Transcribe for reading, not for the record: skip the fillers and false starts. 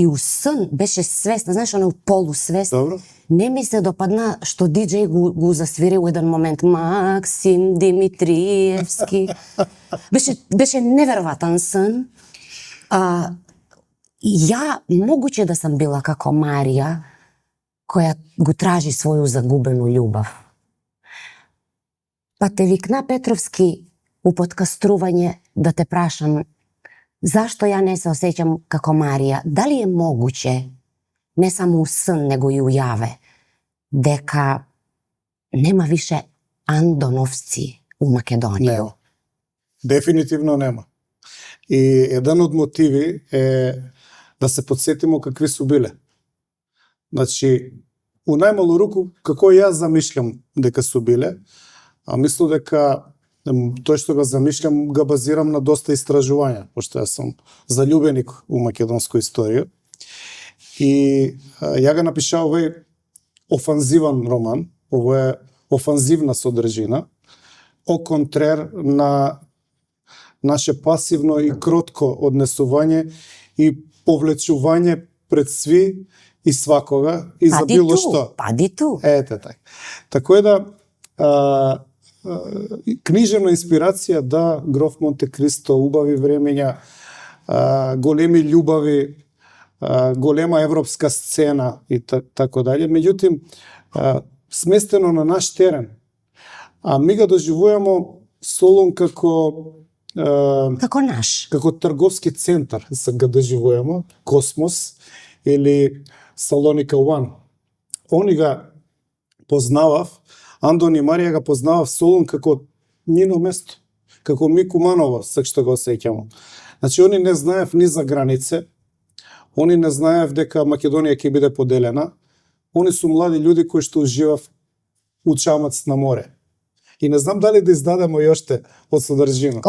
И у сон беше свесна, знаеш, она полусвест. Добро. Не ми се допадна што диџеј го засвири у еден момент Максим Димитриевски. Беше неверојатен сон. Ја могуче да сам била како Марија, која го тражи своју загубену љубав. Па те викна Петровски у подкастрување да те прашам зашто ја не се осеќам како Марија? Дали е могуче, не само у сон, него и у јаве, дека нема више Андоновци у Македонија? Нема. Дефинитивно нема. И еден од мотиви е да се подсетимо какви су биле. Значи, у најмалу руку, како јас замишлям дека су биле, а мислам дека тој што го замишлям го базирам на доста истражувања, пошто јас сум заљубеник у македонска историја. И ја го напишав овој офанзивен роман, ова е офанзивна содржина, о контрер на наше пасивно и кротко однесување и повлечување пред сви и свакога и за било што. Пади ту. Ете така. Тако е да книжевна инспирација, да, Гроф Монте Кристо, убави времења, големи љубави, голема европска сцена и така дале. Меѓутоа, сместено на наш терен. А ми го доживуваме Солун како наш. Како трговски центар се го доживуваме, Космос или Салоника One. Они га познавав, Андон и Марија га познавав Солун како нино место, како ми Куманово, сак што го сеќам. Значи, они не знаев ни за границе, они не знаев дека Македонија ќе биде поделена, они су млади луѓе кои што уживав у чамац на море. И не знам дали да издадемо и оште од содржина.